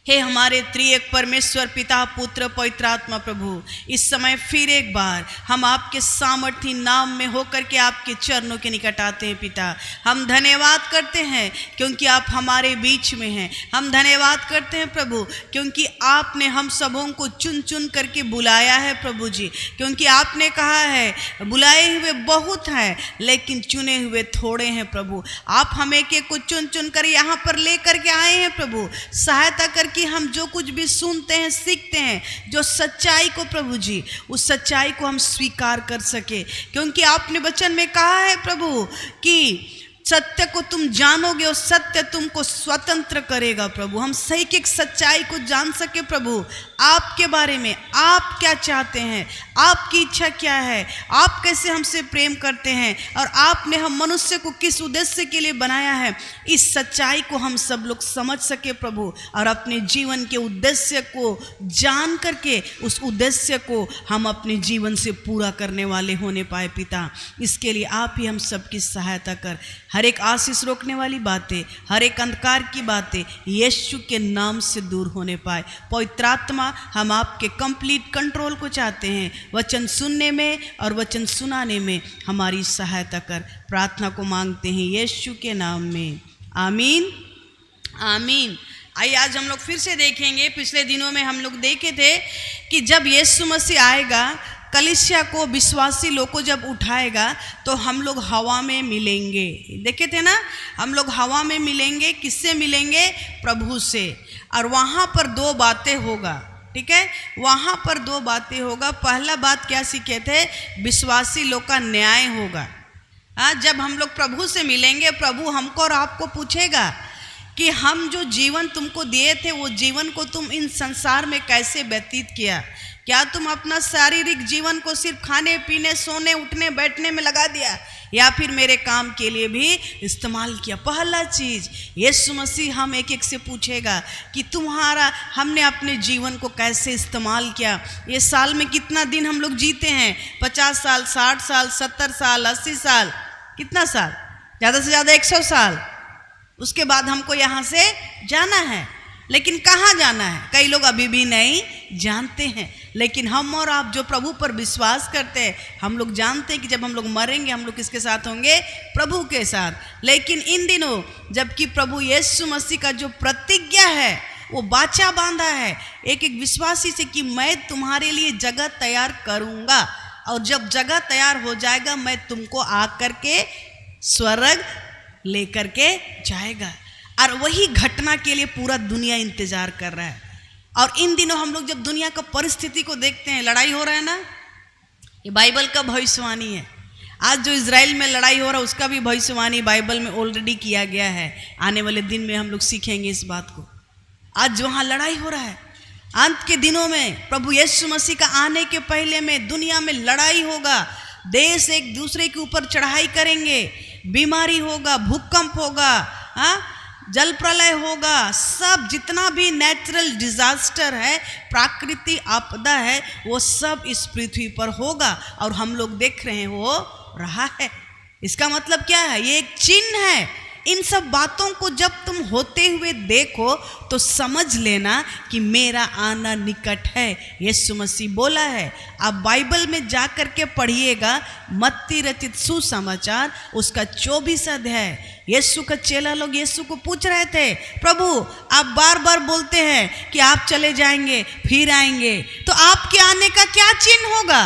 हे हमारे त्रिएक परमेश्वर पिता पुत्र पवित्र आत्मा प्रभु, इस समय फिर एक बार हम आपके सामर्थी नाम में होकर के आपके चरणों के निकट आते हैं। पिता, हम धन्यवाद करते हैं क्योंकि आप हमारे बीच में हैं। हम धन्यवाद करते हैं प्रभु क्योंकि आपने हम सबों को चुन चुन करके बुलाया है प्रभु जी, क्योंकि आपने कहा है बुलाए हुए बहुत हैं लेकिन चुने हुए थोड़े हैं प्रभु। आप हमें एक एक को चुन चुन कर यहाँ पर ले करके आए हैं प्रभु। सहायता कर कि हम जो कुछ भी सुनते हैं सीखते हैं, जो सच्चाई को प्रभु जी, उस सच्चाई को हम स्वीकार कर सके, क्योंकि आपने वचन में कहा है प्रभु कि सत्य को तुम जानोगे और सत्य तुमको स्वतंत्र करेगा प्रभु। हम सही की सच्चाई को जान सके प्रभु, आपके बारे में, आप क्या चाहते हैं, आपकी इच्छा क्या है, आप कैसे हमसे प्रेम करते हैं और आपने हम मनुष्य को किस उद्देश्य के लिए बनाया है, इस सच्चाई को हम सब लोग समझ सके प्रभु, और अपने जीवन के उद्देश्य को जान करके उस उद्देश्य को हम अपने जीवन से पूरा करने वाले होने पाए। पिता, इसके लिए आप ही हम सबकी सहायता कर। हर एक आशीष रोकने वाली बातें, हर एक अंधकार की बातें यीशु के नाम से दूर होने पाए। पवित्र आत्मा, हम आपके कंप्लीट कंट्रोल को चाहते हैं। वचन सुनने में और वचन सुनाने में हमारी सहायता कर। प्रार्थना को मांगते हैं यीशु के नाम में, आमीन आमीन। आइए आज हम लोग फिर से देखेंगे, पिछले दिनों में हम लोग देखे थे कि जब यीशु मसीह आएगा, कलीसिया को, विश्वासी लोग को जब उठाएगा तो हम लोग हवा में मिलेंगे। देखे थे ना, हम लोग हवा में मिलेंगे। किससे मिलेंगे? प्रभु से। और वहाँ पर दो बातें होगा, ठीक है, वहाँ पर दो बातें होगा। पहला बात क्या सीखे थे? विश्वासी लोग का न्याय होगा। हाँ, जब हम लोग प्रभु से मिलेंगे, प्रभु हमको और आपको पूछेगा कि हम जो जीवन तुमको दिए थे वो जीवन को तुम इन संसार में कैसे व्यतीत किया। क्या तुम अपना शारीरिक जीवन को सिर्फ खाने पीने, सोने, उठने, बैठने में लगा दिया, या फिर मेरे काम के लिए भी इस्तेमाल किया? पहला चीज़ यीशु मसीह हम एक एक से पूछेगा कि तुम्हारा, हमने अपने जीवन को कैसे इस्तेमाल किया। ये साल में कितना दिन हम लोग जीते हैं? 50 साल, 60 साल, 70 साल, 80 साल, कितना साल? ज़्यादा से ज़्यादा 100 साल। उसके बाद हमको यहाँ से जाना है, लेकिन कहाँ जाना है कई लोग अभी भी नहीं जानते हैं। लेकिन हम और आप जो प्रभु पर विश्वास करते हैं, हम लोग जानते हैं कि जब हम लोग मरेंगे हम लोग किसके साथ होंगे? प्रभु के साथ। लेकिन इन दिनों जबकि प्रभु यीशु मसीह का जो प्रतिज्ञा है वो वाचा बांधा है एक एक विश्वासी से कि मैं तुम्हारे लिए जगह तैयार करूँगा, और जब जगह तैयार हो जाएगा मैं तुमको आ करके स्वर्ग लेकर के जाएगा। और वही घटना के लिए पूरा दुनिया इंतजार कर रहा है। और इन दिनों हम लोग जब दुनिया का परिस्थिति को देखते हैं, लड़ाई हो रहा है ना, ये बाइबल का भविष्यवाणी है। आज जो इजराइल में लड़ाई हो रहा है उसका भी भविष्यवाणी बाइबल में ऑलरेडी किया गया है। आने वाले दिन में हम लोग सीखेंगे इस बात को। आज वहाँ लड़ाई हो रहा है। अंत के दिनों में प्रभु यीशु मसीह का आने के पहले में दुनिया में लड़ाई होगा। देश एक दूसरे के ऊपर चढ़ाई करेंगे, बीमारी होगा, भूकंप होगा, हाँ, जल प्रलय होगा। सब जितना भी नेचुरल डिजास्टर है, प्राकृतिक आपदा है, वो सब इस पृथ्वी पर होगा और हम लोग देख रहे हैं हो रहा है। इसका मतलब क्या है? ये एक चिन्ह है। इन सब बातों को जब तुम होते हुए देखो तो समझ लेना कि मेरा आना निकट है। यीशु मसीह बोला है। आप बाइबल में जा कर के पढ़िएगा, मत्ती रचित सुसमाचार उसका 24 अध्याय। यीशु का चेला लोग यीशु को पूछ रहे थे, प्रभु आप बार बार बोलते हैं कि आप चले जाएंगे फिर आएंगे, तो आपके आने का क्या चिन्ह होगा?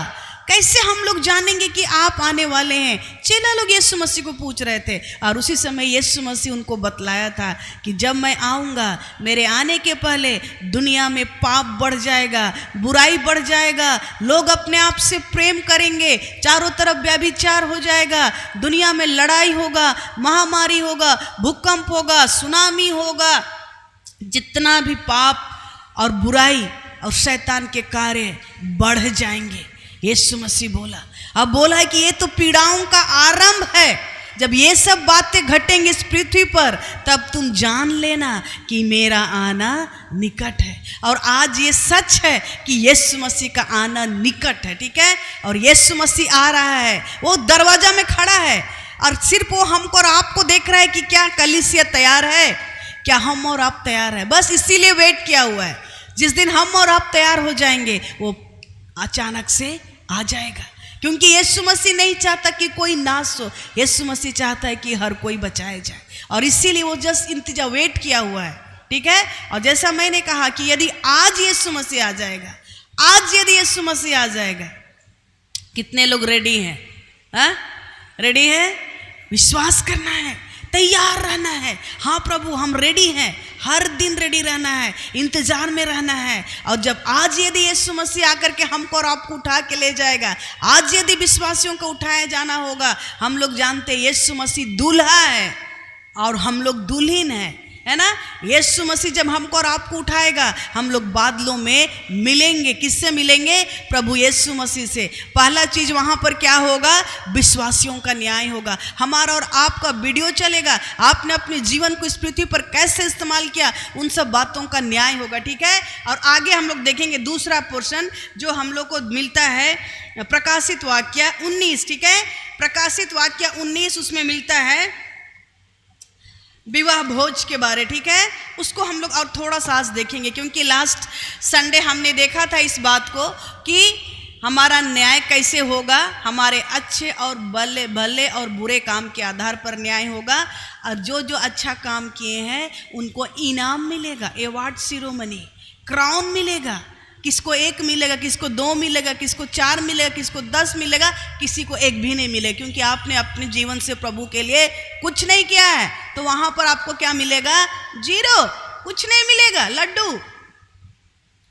कैसे हम लोग जानेंगे कि आप आने वाले हैं? चेला लोग यीशु मसीह को पूछ रहे थे। और उसी समय यीशु मसीह उनको बतलाया था कि जब मैं आऊँगा, मेरे आने के पहले दुनिया में पाप बढ़ जाएगा, बुराई बढ़ जाएगा, लोग अपने आप से प्रेम करेंगे, चारों तरफ व्यभिचार हो जाएगा, दुनिया में लड़ाई होगा, महामारी होगा, भूकंप होगा, सुनामी होगा। जितना भी पाप और बुराई और शैतान के कार्य बढ़ जाएंगे, यीशु मसीह बोला। अब बोला है कि ये तो पीड़ाओं का आरंभ है। जब ये सब बातें घटेंगी इस पृथ्वी पर, तब तुम जान लेना कि मेरा आना निकट है। और आज ये सच है कि यीशु मसीह का आना निकट है, ठीक है। और यीशु मसीह आ रहा है, वो दरवाजा में खड़ा है और सिर्फ वो हमको और आपको देख रहा है कि क्या कलीसिया तैयार है, क्या हम और आप तैयार हैं? बस इसीलिए वेट किया हुआ है। जिस दिन हम और आप तैयार हो जाएंगे वो अचानक से आ जाएगा, क्योंकि यीशु मसीह नहीं चाहता कि कोई नाश हो, यीशु मसीह चाहता है कि हर कोई बचाया जाए, और इसीलिए वो जस्ट इंतजार वेट किया हुआ है। ठीक है। और जैसा मैंने कहा कि यदि आज यीशु मसीह आ जाएगा, आज यदि यीशु मसीह आ जाएगा, कितने लोग रेडी हैं? रेडी है? विश्वास करना है, तैयार रहना है। हाँ प्रभु हम रेडी हैं, हर दिन रेडी रहना है, इंतजार में रहना है। और जब आज यदि यीशु मसीह आकर के हमको और आपको उठा के ले जाएगा, आज यदि विश्वासियों को उठाया जाना होगा, हम लोग जानते हैं यीशु मसीह दूल्हा है और हम लोग दुल्हन है ना। यीशु मसीह जब हमको और आपको उठाएगा, हम लोग बादलों में मिलेंगे। किससे मिलेंगे? प्रभु यीशु मसीह से। पहला चीज वहां पर क्या होगा? विश्वासियों का न्याय होगा। हमारा और आपका वीडियो चलेगा, आपने अपने जीवन को इस पृथ्वी पर कैसे इस्तेमाल किया, उन सब बातों का न्याय होगा। ठीक है। और आगे हम लोग देखेंगे दूसरा पोर्शन जो हम लोग को मिलता है प्रकाशित वाक्य 19। ठीक है। प्रकाशित वाक्य 19 उसमें मिलता है विवाह भोज के बारे। ठीक है। उसको हम लोग और थोड़ा सा आज देखेंगे, क्योंकि लास्ट संडे हमने देखा था इस बात को कि हमारा न्याय कैसे होगा। हमारे अच्छे और भले और बुरे काम के आधार पर न्याय होगा, और जो जो अच्छा काम किए हैं उनको इनाम मिलेगा, अवार्ड सिरोमनी, क्राउन मिलेगा। किसको 1 मिलेगा, किसको 2 मिलेगा, किसको 4 मिलेगा, किसको 10 मिलेगा, किसी को 1 भी नहीं मिलेगा, क्योंकि आपने अपने जीवन से प्रभु के लिए कुछ नहीं किया है। तो वहां पर आपको क्या मिलेगा? 0, कुछ नहीं मिलेगा, लड्डू।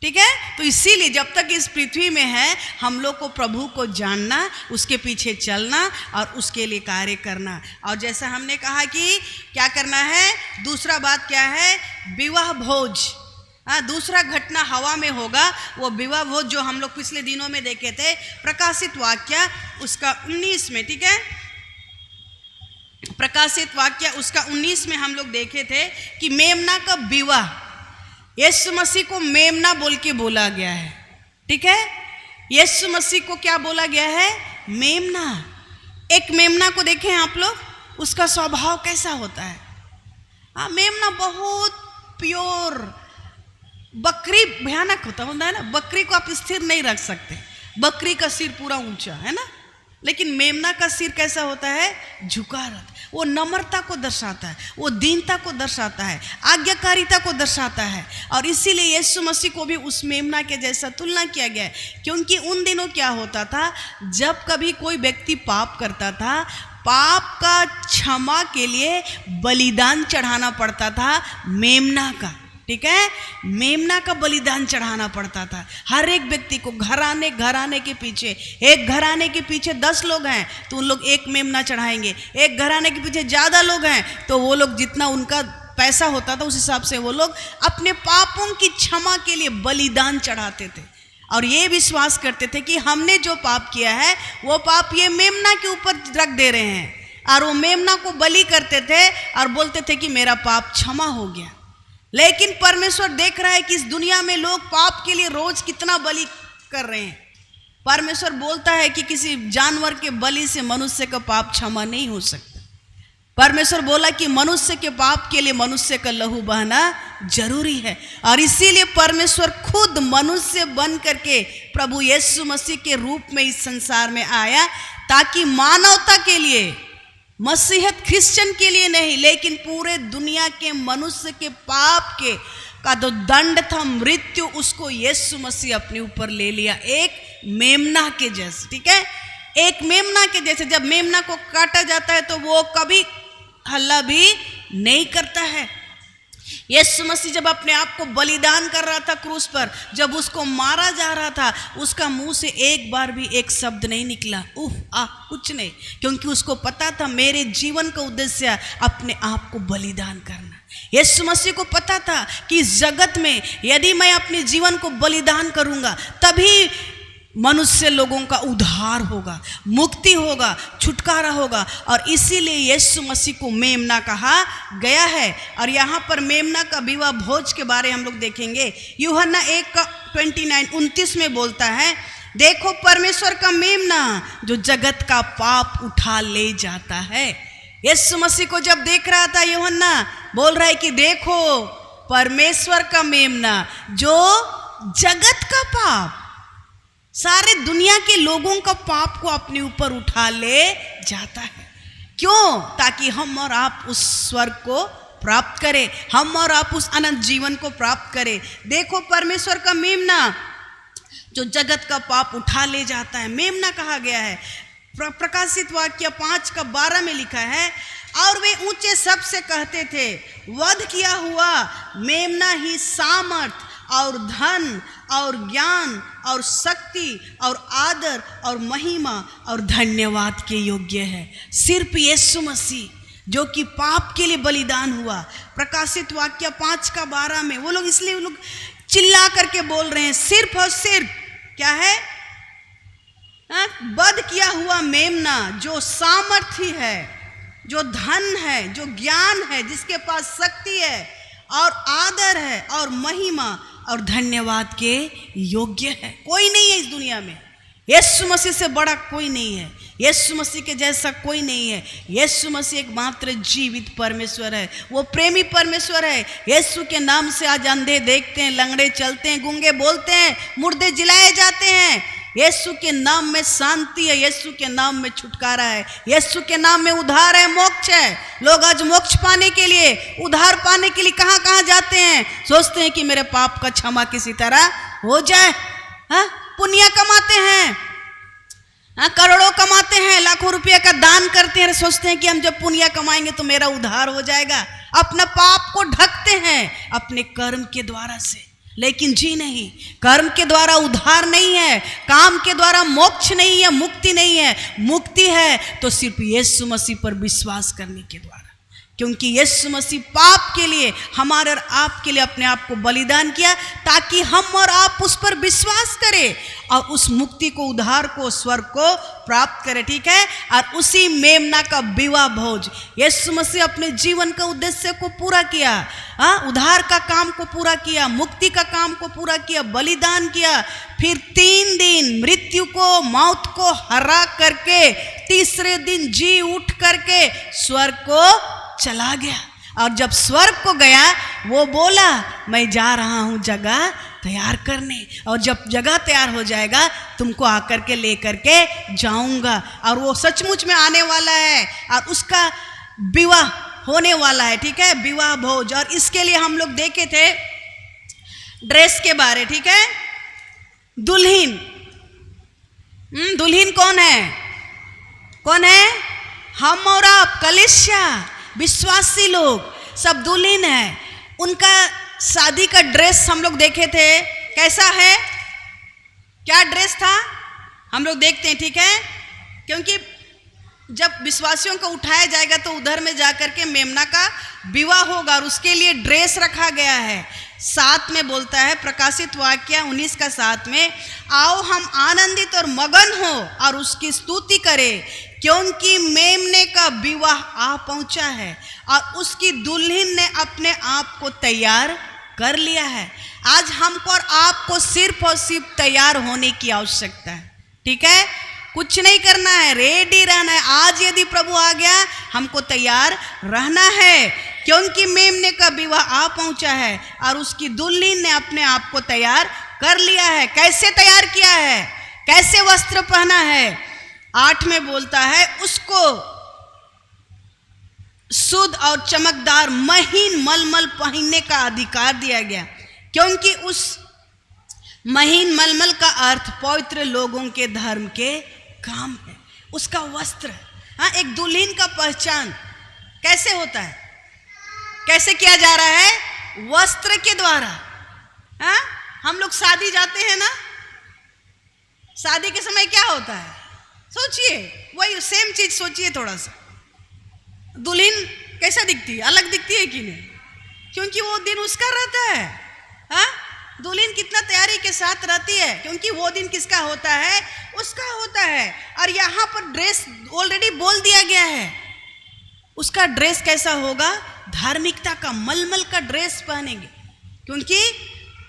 ठीक है। तो इसीलिए जब तक इस पृथ्वी में है, हम लोग को प्रभु को जानना, उसके पीछे चलना और उसके लिए कार्य करना। और जैसा हमने कहा कि क्या करना है, दूसरा बात क्या है? विवाह भोज। दूसरा घटना हवा में होगा, वो विवाह भोज जो हम लोग पिछले दिनों में देखे थे प्रकाशित वाक्य उसका 19 में। ठीक है। प्रकाशित वाक्य उसका 19 में हम लोग देखे थे कि मेमना का विवाह, यीशु मसीह को मेमना बोल के बोला गया है। ठीक है। यीशु मसीह को क्या बोला गया है? मेमना। एक मेमना को देखें आप लोग, उसका स्वभाव कैसा होता है? मेमना बहुत प्योर, बकरी भयानक होता है ना। बकरी को आप स्थिर नहीं रख सकते, बकरी का सिर पूरा ऊंचा है ना, लेकिन मेमना का सिर कैसा होता है? झुका रहता है। वो नम्रता को दर्शाता है, वो दीनता को दर्शाता है, आज्ञाकारिता को दर्शाता है। और इसीलिए यीशु मसीह को भी उस मेमना के जैसा तुलना किया गया है, क्योंकि उन दिनों क्या होता था, जब कभी कोई व्यक्ति पाप करता था, पाप का क्षमा के लिए बलिदान चढ़ाना पड़ता था मेमना का। ठीक है। मेमना का बलिदान चढ़ाना पड़ता था हर एक व्यक्ति को। घराने के पीछे, एक घराने के पीछे 10 लोग हैं तो उन लोग 1 मेमना चढ़ाएंगे। एक घराने के पीछे ज़्यादा लोग हैं तो वो लोग जितना उनका पैसा होता था उस हिसाब से वो लोग अपने पापों की क्षमा के लिए बलिदान चढ़ाते थे, और ये विश्वास करते थे कि हमने जो पाप किया है वो पाप ये मेमना के ऊपर रख दे रहे हैं, और वो मेमना को बलि करते थे और बोलते थे कि मेरा पाप क्षमा हो गया। लेकिन परमेश्वर देख रहा है कि इस दुनिया में लोग पाप के लिए रोज कितना बलि कर रहे हैं। परमेश्वर बोलता है कि किसी जानवर के बलि से मनुष्य का पाप क्षमा नहीं हो सकता। परमेश्वर बोला कि मनुष्य के पाप के लिए मनुष्य का लहू बहना जरूरी है, और इसीलिए परमेश्वर खुद मनुष्य बन करके प्रभु यीशु मसीह के रूप में इस संसार में आया, ताकि मानवता के लिए, मसीहत क्रिश्चियन के लिए नहीं लेकिन पूरे दुनिया के मनुष्य के पाप के का जो दंड था मृत्यु, उसको यीशु मसीह अपने ऊपर ले लिया, एक मेमना के जैसे। ठीक है। एक मेमना के जैसे। जब मेमना को काटा जाता है तो वो कभी हल्ला भी नहीं करता है। यीशु मसीह जब अपने आप को बलिदान कर रहा था क्रूस पर, जब उसको मारा जा रहा था, उसका मुंह से एक बार भी एक शब्द नहीं निकला, कुछ नहीं, क्योंकि उसको पता था मेरे जीवन का उद्देश्य अपने आप को बलिदान करना। यीशु मसीह को पता था कि इस जगत में यदि मैं अपने जीवन को बलिदान करूंगा तभी मनुष्य लोगों का उद्धार होगा, मुक्ति होगा, छुटकारा होगा, और इसीलिए यीशु मसीह को मेमना कहा गया है। और यहाँ पर मेमना का विवाह भोज के बारे हम लोग देखेंगे। यूहन्ना 1:29-29 में बोलता है, देखो परमेश्वर का मेमना जो जगत का पाप उठा ले जाता है। यीशु मसीह को जब देख रहा था यूहन्ना, बोल रहा है कि देखो परमेश्वर का मेमना जो जगत का पाप, सारे दुनिया के लोगों का पाप को अपने ऊपर उठा ले जाता है। क्यों? ताकि हम और आप उस स्वर्ग को प्राप्त करें, हम और आप उस अनंत जीवन को प्राप्त करें। देखो परमेश्वर का मेमना जो जगत का पाप उठा ले जाता है, मेमना कहा गया है। प्रकाशित वाक्य 5:12 में लिखा है, और वे ऊंचे शब्द से कहते थे, वध किया हुआ मेमना ही सामर्थ और धन और ज्ञान और शक्ति और आदर और महिमा और धन्यवाद के योग्य है। सिर्फ यीशु मसीह जो कि पाप के लिए बलिदान हुआ। प्रकाशित वाक्य 5:12 में वो लोग इसलिए चिल्ला करके बोल रहे हैं, सिर्फ और सिर्फ क्या है? वध किया हुआ मेमना जो सामर्थी है, जो धन है, जो ज्ञान है, जिसके पास शक्ति है और आदर है और महिमा और धन्यवाद के योग्य है। कोई नहीं है इस दुनिया में, यीशु मसीह से बड़ा कोई नहीं है, यीशु मसीह के जैसा कोई नहीं है। यीशु मसीह एकमात्र जीवित परमेश्वर है, वो प्रेमी परमेश्वर है। यीशु के नाम से आज अंधे देखते हैं, लंगड़े चलते हैं, गूंगे बोलते हैं, मुर्दे जिलाए जाते हैं। यीशु के नाम में शांति है, यीशु के नाम में छुटकारा है, यीशु के नाम में उद्धार है, मोक्ष है। लोग आज मोक्ष पाने के लिए, उद्धार पाने के लिए कहाँ कहाँ जाते हैं? सोचते हैं कि मेरे पाप का क्षमा किसी तरह हो जाए। पुण्य कमाते हैं, करोड़ों कमाते हैं, लाखों रुपये का दान करते हैं, सोचते हैं कि हम जब पुण्य कमाएंगे तो मेरा उद्धार हो जाएगा। अपना पाप को ढकते हैं अपने कर्म के द्वारा से, लेकिन जी नहीं, कर्म के द्वारा उद्धार नहीं है, काम के द्वारा मोक्ष नहीं है, मुक्ति नहीं है। मुक्ति है तो सिर्फ यीशु मसीह पर विश्वास करने के द्वारा, क्योंकि यीशु मसीह पाप के लिए, हमारे और आपके लिए अपने आप को बलिदान किया, ताकि हम और आप उस पर विश्वास करें और उस मुक्ति को, उद्धार को, स्वर्ग को प्राप्त करें। ठीक है? और उसी मेमना का विवाह भोज, यीशु मसीह अपने जीवन का उद्देश्य को पूरा किया, उद्धार का काम को पूरा किया, मुक्ति का काम को पूरा किया, बलिदान किया, फिर 3 दिन मृत्यु को, मौत को हरा करके तीसरे दिन जी उठ करके स्वर्ग को चला गया। और जब स्वर्ग को गया, वो बोला, मैं जा रहा हूं जगह तैयार करने, और जब जगह तैयार हो जाएगा तुमको आकर के लेकर के जाऊंगा। और वो सचमुच में आने वाला है और उसका विवाह होने वाला है। ठीक है? विवाह भोज। और इसके लिए हम लोग देखे थे ड्रेस के बारे। ठीक है? दुल्हन, दुल्हन कौन है? कौन है? हम और आप, कलीसिया, विश्वासी लोग सब दुल्हन है। उनका शादी का ड्रेस हम लोग देखे थे, कैसा है, क्या ड्रेस था, हम लोग देखते हैं। ठीक है? क्योंकि जब विश्वासियों को उठाया जाएगा तो उधर में जाकर के मेमना का विवाह होगा और उसके लिए ड्रेस रखा गया है। 7 में बोलता है, प्रकाशित वाक्य 19:7 में, आओ हम आनंदित और मगन हो और उसकी स्तुति करें, क्योंकि मेमने का विवाह आ पहुंचा है और उसकी दुल्हन ने अपने आप को तैयार कर लिया है। आज हमको और आपको सिर्फ और सिर्फ तैयार होने की आवश्यकता है। ठीक है? कुछ नहीं करना है, रेडी रहना है। आज यदि प्रभु आ गया, हमको तैयार रहना है, क्योंकि मेमने का विवाह आ पहुंचा है और उसकी दुल्हन ने अपने आप को तैयार कर लिया है। कैसे तैयार किया है? कैसे वस्त्र पहना है? 8 में बोलता है, उसको शुद्ध और चमकदार महीन मलमल पहनने का अधिकार दिया गया, क्योंकि उस महीन मलमल का अर्थ पवित्र लोगों के धर्म के काम है। उसका वस्त्र, एक दुल्हन का पहचान कैसे होता है, कैसे किया जा रहा है? वस्त्र के द्वारा। हम लोग शादी जाते हैं ना, शादी के समय क्या होता है? सोचिए, वही सेम चीज सोचिए थोड़ा सा। दुल्हन कैसा दिखती है? अलग दिखती है कि नहीं? क्योंकि वो दिन उसका रहता है। दुल्हन कितना तैयारी के साथ रहती है, क्योंकि वो दिन किसका होता है? उसका होता है। और यहाँ पर ड्रेस ऑलरेडी बोल दिया गया है, उसका ड्रेस कैसा होगा? धार्मिकता का, मलमल का ड्रेस पहनेंगे, क्योंकि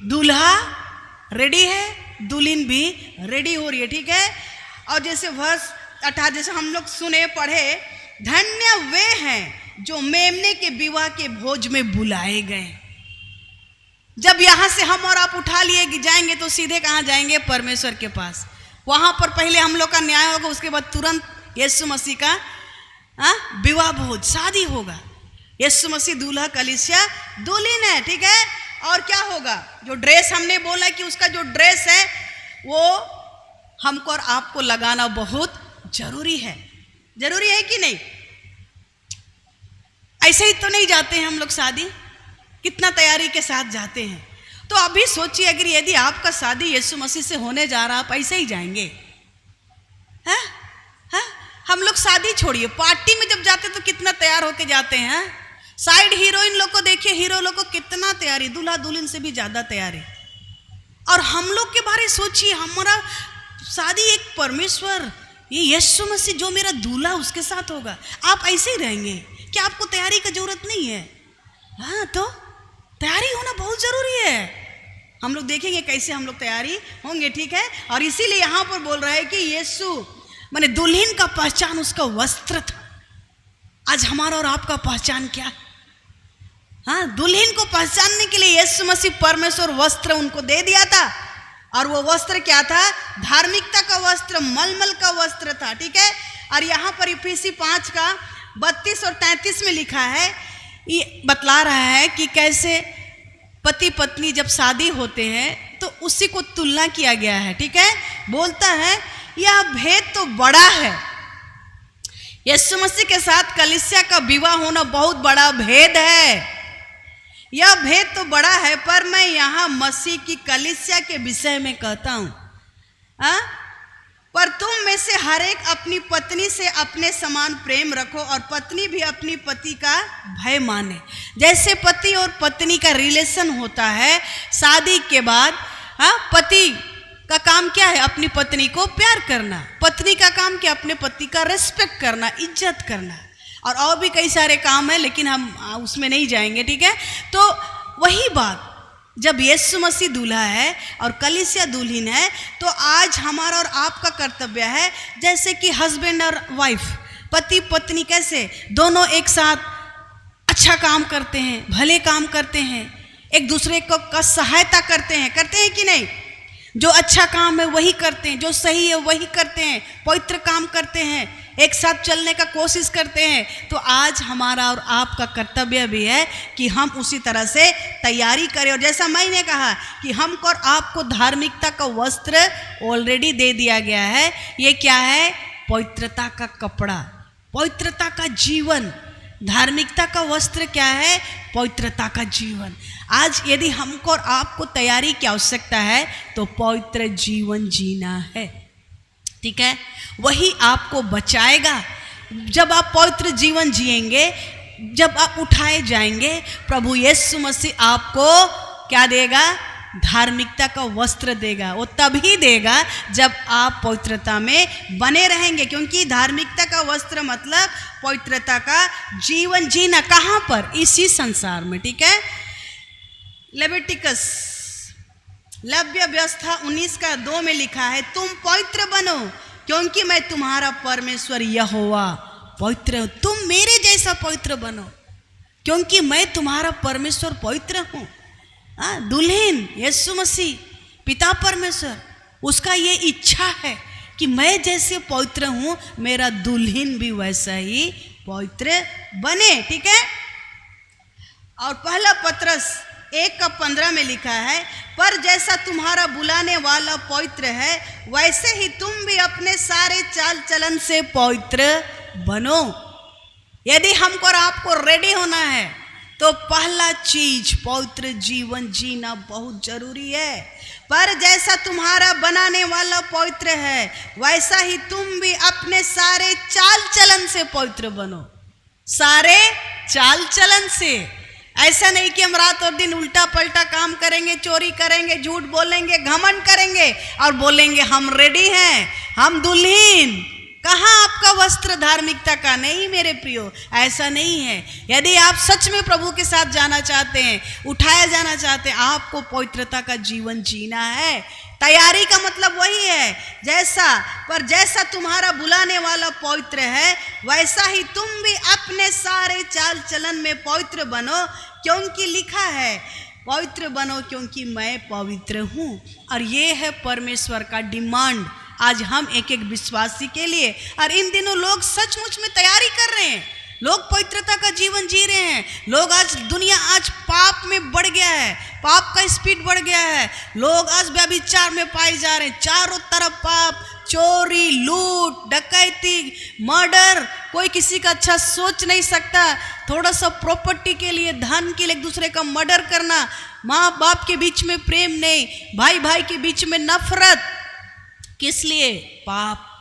दूल्हा रेडी है, दुल्हन भी रेडी हो रही है। ठीक है? और जैसे वर्ष 18 जैसे हम लोग सुने पढ़े, धन्य वे हैं जो मेमने के विवाह के भोज में बुलाए गए। जब यहां से हम और आप उठा लिए जाएंगे तो सीधे कहां जाएंगे? परमेश्वर के पास। वहां पर पहले हम लोग का न्याय होगा, उसके बाद तुरंत यीशु मसीह का विवाह भोज, शादी होगा। यीशु मसीह दूल्हा, कलीसिया दुल्हन है, ठीक है। और क्या होगा? जो ड्रेस हमने बोला कि उसका जो ड्रेस है वो हमको और आपको लगाना बहुत जरूरी है। जरूरी है कि नहीं? ऐसे ही तो नहीं जाते हैं हम लोग शादी, कितना तैयारी के साथ जाते हैं। तो अभी सोचिए, अगर यदि आपका शादी यीशु मसीह से होने जा रहा, आप ऐसे ही जाएंगे? है? हम लोग शादी छोड़िए, पार्टी में जब जाते तो कितना तैयार होके जाते हैं। साइड हीरोइन लोग को देखिए, हीरो लोग को कितना तैयारी, दूल्हा दुल्हन से भी ज्यादा तैयारी। और हम लोग के बारे सोचिए, हमारा शादी एक परमेश्वर, ये यीशु मसीह जो मेरा दूल्हा, उसके साथ होगा। आप ऐसे ही रहेंगे? क्या आपको तैयारी की जरूरत नहीं है? हाँ, तो तैयारी होना बहुत जरूरी है। हम लोग देखेंगे कैसे हम लोग तैयारी होंगे, ठीक है। और इसीलिए यहां पर बोल रहा है कि यीशु माने दुल्हन का पहचान उसका वस्त्र था। आज हमारा और आपका पहचान क्या? हाँ, दुल्हन को पहचानने के लिए यीशु मसीह परमेश्वर वस्त्र उनको दे दिया था। और वो वस्त्र क्या था? धार्मिकता का वस्त्र, मलमल का वस्त्र था, ठीक है। और यहाँ पर इफिसी 5 का 32 और 33 में लिखा है, ये बतला रहा है कि कैसे पति पत्नी जब शादी होते हैं तो उसी को तुलना किया गया है, ठीक है। बोलता है यह भेद तो बड़ा है, यीशु मसीह के साथ कलीसिया का विवाह होना बहुत बड़ा भेद है। यह भेद तो बड़ा है, पर मैं यहाँ मसीह की कलीसिया के विषय में कहता हूँ। पर तुम में से हर एक अपनी पत्नी से अपने समान प्रेम रखो और पत्नी भी अपनी पति का भय माने। जैसे पति और पत्नी का रिलेशन होता है शादी के बाद, पति का काम क्या है? अपनी पत्नी को प्यार करना। पत्नी का काम क्या? अपने पति का रिस्पेक्ट करना, इज्जत करना। और भी कई सारे काम है, लेकिन हम उसमें नहीं जाएंगे, ठीक है। तो वही बात, जब यीशु मसीह दूल्हा है और कलीसिया दुल्हन है, तो आज हमारा और आपका कर्तव्य है, जैसे कि हस्बैंड और वाइफ, पति पत्नी कैसे दोनों एक साथ अच्छा काम करते हैं, भले काम करते हैं, एक दूसरे को का सहायता करते हैं कि नहीं? जो अच्छा काम है वही करते हैं, जो सही है वही करते हैं, पवित्र काम करते हैं, एक साथ चलने का कोशिश करते हैं। तो आज हमारा और आपका कर्तव्य भी है कि हम उसी तरह से तैयारी करें। और जैसा मैंने कहा कि हमको और आपको धार्मिकता का वस्त्र ऑलरेडी दे दिया गया है। ये क्या है? पवित्रता का कपड़ा, पवित्रता का जीवन। धार्मिकता का वस्त्र क्या है? पवित्रता का जीवन। आज यदि हमको और आपको तैयारी की आवश्यकता है तो पवित्र जीवन जीना है, ठीक है। वही आपको बचाएगा। जब आप पवित्र जीवन जिएंगे, जब आप उठाए जाएंगे, प्रभु यीशु मसीह आपको क्या देगा? धार्मिकता का वस्त्र देगा। वो तभी देगा जब आप पवित्रता में बने रहेंगे, क्योंकि धार्मिकता का वस्त्र मतलब पवित्रता का जीवन जीना। कहाँ पर? इसी संसार में, ठीक है। लेविटिकस लव्य व्यवस्था 19 का 2 में लिखा है, तुम पवित्र बनो क्योंकि मैं तुम्हारा परमेश्वर यहोवा पवित्र हूँ। तुम मेरे जैसा पवित्र बनो क्योंकि मैं तुम्हारा परमेश्वर पवित्र हूँ। दुल्हन यीशु मसीह, पिता परमेश्वर, उसका ये इच्छा है कि मैं जैसे पवित्र हूँ, मेरा दुल्हन भी वैसा ही पवित्र बने, ठीक है। और पहला पत्रस 1:15 में लिखा है, पर जैसा तुम्हारा बुलाने वाला पवित्र है, वैसे ही तुम भी अपने सारे चाल चलन से पवित्र बनो। यदि हमको और आपको रेडी होना है तो पहला चीज पवित्र जीवन जीना बहुत जरूरी है। पर जैसा तुम्हारा बनाने वाला पवित्र है, वैसा ही तुम भी अपने सारे चाल चलन से पवित्र बनो। सारे चाल चलन से, ऐसा नहीं कि हम रात और दिन उल्टा पलटा काम करेंगे, चोरी करेंगे, झूठ बोलेंगे, घमंड करेंगे और बोलेंगे हम रेडी हैं, हम दुल्हन। कहाँ आपका वस्त्र धार्मिकता का? नहीं मेरे प्रियो, ऐसा नहीं है। यदि आप सच में प्रभु के साथ जाना चाहते हैं, उठाया जाना चाहते हैं, आपको पवित्रता का जीवन जीना है। तैयारी का मतलब वही है, जैसा तुम्हारा बुलाने वाला पवित्र है, वैसा ही तुम भी अपने सारे चाल चलन में पवित्र बनो, क्योंकि लिखा है पवित्र बनो क्योंकि मैं पवित्र हूँ। और ये है परमेश्वर का डिमांड आज हम एक एक विश्वासी के लिए। और इन दिनों लोग सचमुच में तैयारी कर रहे हैं, लोग पवित्रता का जीवन जी रहे हैं। लोग दुनिया आज पाप में बढ़ गया है, पाप का स्पीड बढ़ गया है। लोग आज व्यभिचार में पाए जा रहे हैं, चारों तरफ पाप, चोरी, लूट, डकैती, मर्डर। कोई किसी का अच्छा सोच नहीं सकता। थोड़ा सा प्रॉपर्टी के लिए, धन के लिए एक दूसरे का मर्डर करना, माँ बाप के बीच में प्रेम नहीं, भाई भाई के बीच में नफरत। किस लिए? पाप।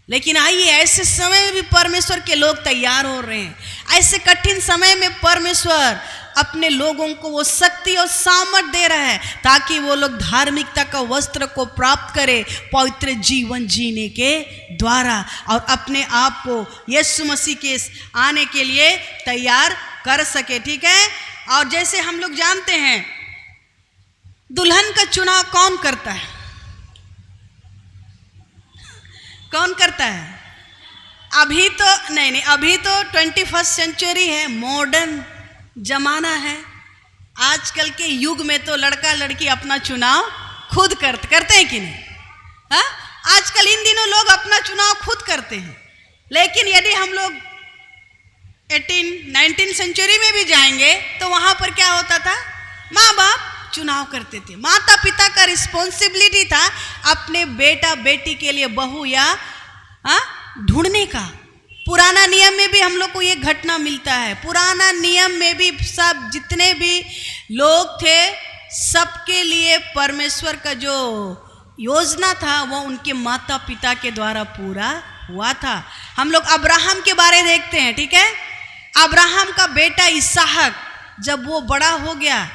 लेकिन आइए, ऐसे समय में भी परमेश्वर के लोग तैयार हो रहे हैं। ऐसे कठिन समय में परमेश्वर अपने लोगों को वो शक्ति और सामर्थ दे रहा है ताकि वो लोग धार्मिकता का वस्त्र को प्राप्त करें पवित्र जीवन जीने के द्वारा, और अपने आप को यीशु मसीह के आने के लिए तैयार कर सके। ठीक है। और जैसे हम लोग जानते हैं, दुल्हन का चुनाव कौन करता है? कौन करता है? अभी तो नहीं, अभी तो 21st सेंचुरी है, मॉडर्न जमाना है। आजकल के युग में तो लड़का लड़की अपना चुनाव खुद करते हैं कि नहीं? हाँ, आजकल इन दिनों लोग अपना चुनाव खुद करते हैं। लेकिन यदि हम लोग 19th सेंचुरी में भी जाएंगे तो वहां पर क्या होता था? माँ बाप चुनाव करते थे, माता पिता का रिस्पॉन्सिबिलिटी था अपने बेटा बेटी के लिए बहू या ढूंढने का। पुराना नियम में भी हम लोग को ये घटना मिलता है। पुराना नियम में भी सब जितने भी लोग थे, सबके लिए परमेश्वर का जो योजना था वो उनके माता पिता के द्वारा पूरा हुआ था। हम लोग अब्राहम के बारे देखते हैं। ठीक है। अब्राहम का बेटा इसहाक जब वो बड़ा हो गया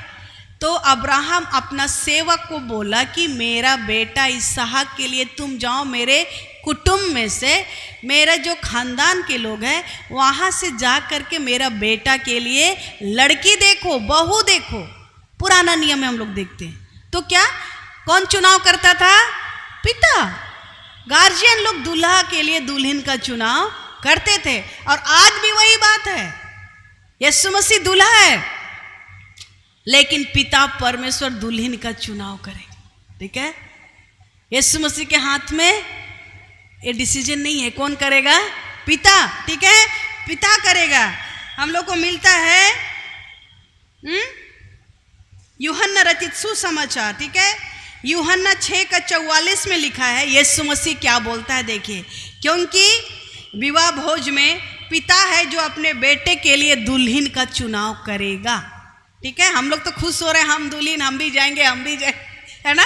तो अब्राहम अपना सेवक को बोला कि मेरा बेटा इसहाक के लिए तुम जाओ, मेरे कुटुंब में से, मेरा जो खानदान के लोग हैं वहाँ से जा करके मेरा बेटा के लिए लड़की देखो, बहू देखो। पुराना नियम में हम लोग देखते हैं। तो क्या कौन चुनाव करता था? पिता, गार्जियन लोग दूल्हा के लिए दुल्हन का चुनाव करते थे। और आज भी वही बात है। यीशु मसीह दूल्हा है, लेकिन पिता परमेश्वर दुल्हन का चुनाव करेगा। ठीक है। यीशु मसीह के हाथ में ये डिसीजन नहीं है, कौन करेगा? पिता। ठीक है, पिता करेगा। हम लोग को मिलता है यूहन्ना रचित सुसमाचार। ठीक है, यूहन्ना 6:44 में लिखा है यीशु मसीह क्या बोलता है, देखिए। क्योंकि विवाह भोज में पिता है जो अपने बेटे के लिए दुल्हन का चुनाव करेगा। ठीक है, हम लोग तो खुश हो रहे हैं, हम दुल्हन, हम भी जाएंगे, है ना,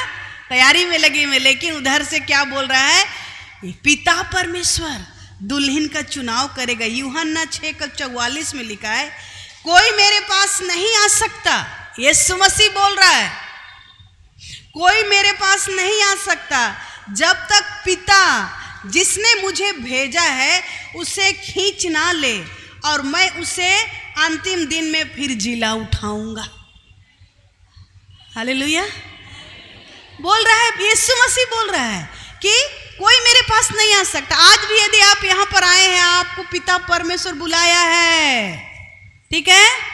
तैयारी में लगे हुए। लेकिन उधर से क्या बोल रहा है? पिता परमेश्वर दुल्हन का चुनाव करेगा। यूहन्ना 6:44 में लिखा है, कोई मेरे पास नहीं आ सकता। यीशु मसीह बोल रहा है, कोई मेरे पास नहीं आ सकता जब तक पिता जिसने मुझे भेजा है उसे खींच ना ले, और मैं उसे अंतिम दिन में फिर जिला उठाऊंगा। हालेलुया। बोल रहा है, यीशु मसीह बोल रहा है कि कोई मेरे पास नहीं आ सकता। आज भी यदि आप यहाँ पर आए हैं, आपको पिता परमेश्वर बुलाया है। ठीक है,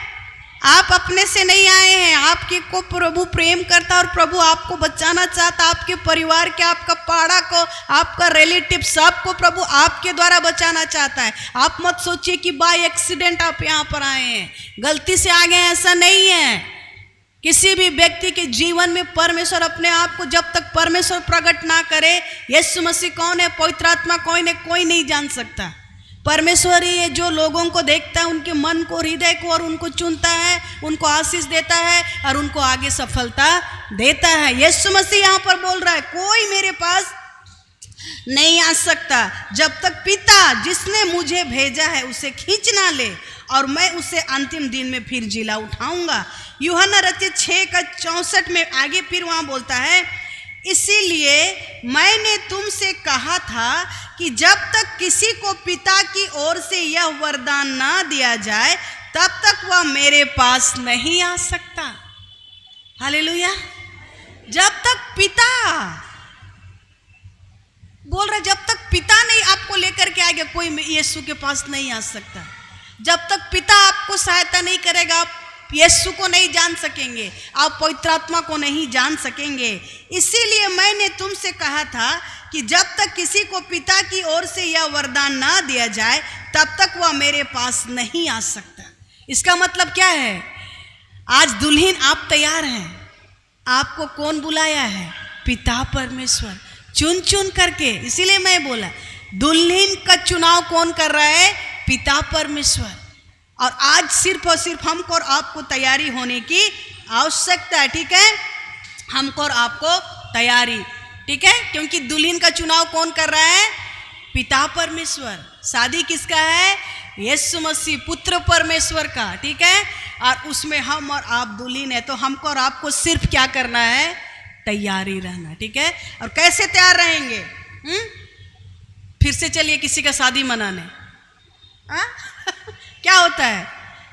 आप अपने से नहीं आए हैं, आपके को प्रभु प्रेम करता और प्रभु आपको बचाना चाहता। आपके परिवार के, आपका पाड़ा को, आपका रिलेटिव, सबको प्रभु आपके द्वारा बचाना चाहता है। आप मत सोचिए कि बाय एक्सीडेंट आप यहाँ पर आए हैं, गलती से आ गए, ऐसा नहीं है। किसी भी व्यक्ति के जीवन में परमेश्वर अपने आप को जब तक परमेश्वर प्रकट ना करे, यीशु मसीह कौन है, पवित्र आत्मा कौन है, कोई नहीं जान सकता। परमेश्वर ही है जो लोगों को देखता है, उनके मन को, हृदय को, और उनको चुनता है, उनको आशीष देता है और उनको आगे सफलता देता है। यीशु मसीह यहाँ पर बोल रहा है, कोई मेरे पास नहीं आ सकता जब तक पिता जिसने मुझे भेजा है उसे खींच ना ले, और मैं उसे अंतिम दिन में फिर जिला उठाऊंगा। यूहन्ना रचित 6:64 में आगे फिर वहाँ बोलता है, इसीलिए मैंने तुमसे कहा था कि जब तक किसी को पिता की ओर से यह वरदान ना दिया जाए तब तक वह मेरे पास नहीं आ सकता। हालेलुया। जब तक पिता बोल रहे, जब तक पिता नहीं आपको लेकर के आएगा कोई यीशु के पास नहीं आ सकता। जब तक पिता आपको सहायता नहीं करेगा आप यीशु को नहीं जान सकेंगे, आप पवित्र आत्मा को नहीं जान सकेंगे। इसीलिए मैंने तुमसे कहा था कि जब तक किसी को पिता की ओर से यह वरदान ना दिया जाए तब तक वह मेरे पास नहीं आ सकता। इसका मतलब क्या है? आज दुल्हन आप तैयार हैं, आपको कौन बुलाया है? पिता परमेश्वर चुन चुन करके। इसीलिए मैं बोला दुल्हन का चुनाव कौन कर रहा है? पिता परमेश्वर। और आज सिर्फ और सिर्फ हमको और आपको तैयारी होने की आवश्यकता है, ठीक है? हमको और आपको तैयारी, ठीक है? क्योंकि दुल्हन का चुनाव कौन कर रहा है? पिता परमेश्वर। शादी किसका है? यीशु मसीह पुत्र परमेश्वर का, ठीक है? और उसमें हम और आप दुल्हन है, तो हमको और आपको सिर्फ क्या करना है? तैयारी रहना, ठीक है? और कैसे तैयार रहेंगे? फिर से चलिए किसी का शादी मनाने। क्या होता है?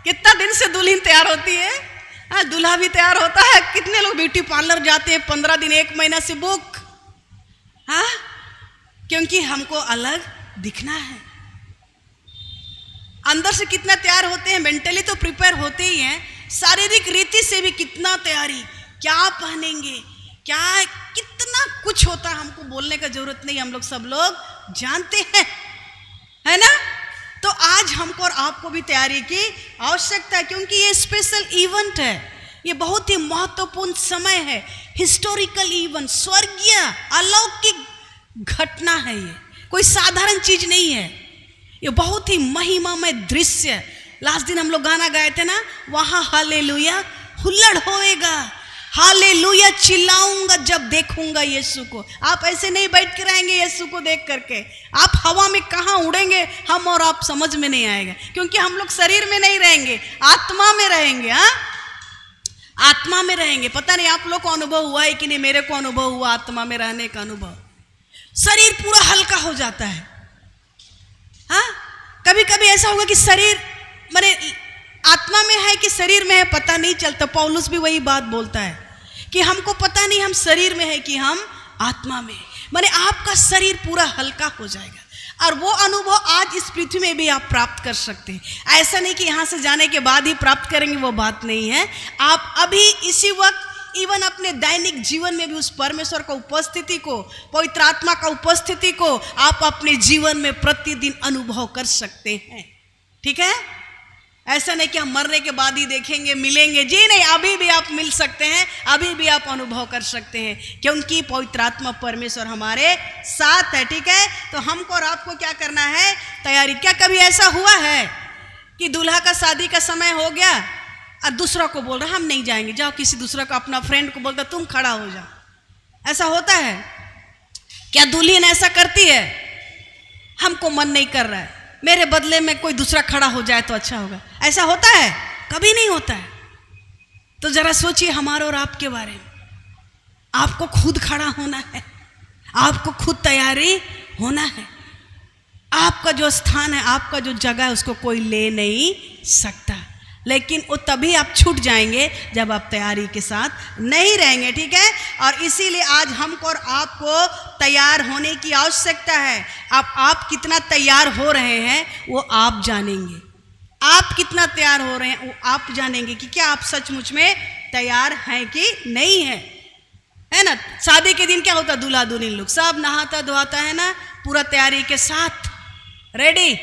कितना दिन से दुल्हन तैयार होती है, दूल्हा भी तैयार होता है। कितने लोग ब्यूटी पार्लर जाते हैं 15 दिन 1 महीना से बुक, क्योंकि हमको अलग दिखना है। अंदर से कितना तैयार होते हैं, मेंटली तो प्रिपेयर होते ही हैं, शारीरिक रीति से भी कितना तैयारी, क्या पहनेंगे, क्या कितना कुछ होता है। हमको बोलने का जरूरत नहीं, हम लोग सब लोग जानते हैं, है ना? तो आज हमको और आपको भी तैयारी की आवश्यकता है, क्योंकि ये स्पेशल इवेंट है, ये बहुत ही महत्वपूर्ण समय है, हिस्टोरिकल इवेंट, स्वर्गीय अलौकिक घटना है। ये कोई साधारण चीज नहीं है, ये बहुत ही महिमामय दृश्य। लास्ट दिन हम लोग गाना गाए थे ना, वहां हालेलुया हुल्लड़ होएगा, हालेलुया चिल्लाऊंगा जब देखूंगा यीशु को। आप ऐसे नहीं बैठ के रहेंगे यीशु को देख करके, आप हवा में कहाँ उड़ेंगे हम और आप समझ में नहीं आएगा, क्योंकि हम लोग शरीर में नहीं रहेंगे, आत्मा में रहेंगे। आत्मा में रहेंगे। पता नहीं आप लोग को अनुभव हुआ है कि नहीं, मेरे को अनुभव हुआ आत्मा में रहने का अनुभव। शरीर पूरा हल्का हो जाता है। कभी कभी ऐसा होगा कि शरीर माने आत्मा में है कि शरीर में है पता नहीं चलता। पौलुस भी वही बात बोलता है कि हमको पता नहीं हम शरीर में है कि हम आत्मा में। माने आपका शरीर पूरा हल्का हो जाएगा, और वो अनुभव आज इस पृथ्वी में भी आप प्राप्त कर सकते हैं। ऐसा नहीं कि यहाँ से जाने के बाद ही प्राप्त करेंगे, वो बात नहीं है। आप अभी इसी वक्त इवन अपने दैनिक जीवन में भी उस परमेश्वर का उपस्थिति को, पवित्र आत्मा का उपस्थिति को आप अपने जीवन में प्रतिदिन अनुभव कर सकते हैं, ठीक है? ऐसा नहीं कि हम मरने के बाद ही देखेंगे, मिलेंगे, जी नहीं, अभी भी आप मिल सकते हैं, अभी भी आप अनुभव कर सकते हैं, क्योंकि पवित्र आत्मा परमेश्वर हमारे साथ है, ठीक है? तो हमको और आपको क्या करना है? तैयारी। क्या कभी ऐसा हुआ है कि दूल्हा का शादी का समय हो गया और दूसरा को बोल रहा हम नहीं जाएंगे, जाओ किसी दूसरा को, अपना फ्रेंड को बोलता तुम खड़ा हो जाओ? ऐसा होता है क्या? दुल्हन ऐसा करती है, हमको मन नहीं कर रहा है, मेरे बदले में कोई दूसरा खड़ा हो जाए तो अच्छा होगा। ऐसा होता है? कभी नहीं होता है। तो जरा सोचिए हमारे और आपके बारे में। आपको खुद खड़ा होना है, आपको खुद तैयारी होना है। आपका जो स्थान है, आपका जो जगह है, उसको कोई ले नहीं सकता। लेकिन वो तभी आप छूट जाएंगे जब आप तैयारी के साथ नहीं रहेंगे, ठीक है? और इसीलिए आज हमको और आपको तैयार होने की आवश्यकता है। आप कितना तैयार हो रहे हैं वो आप जानेंगे। आप कितना तैयार हो रहे हैं वो आप जानेंगे कि क्या आप सचमुच में तैयार हैं कि नहीं है, है ना? शादी के दिन क्या होता है? दूल्हा दुल्हन लोग सब नहाता धोता है ना, पूरा तैयारी के साथ रेडी।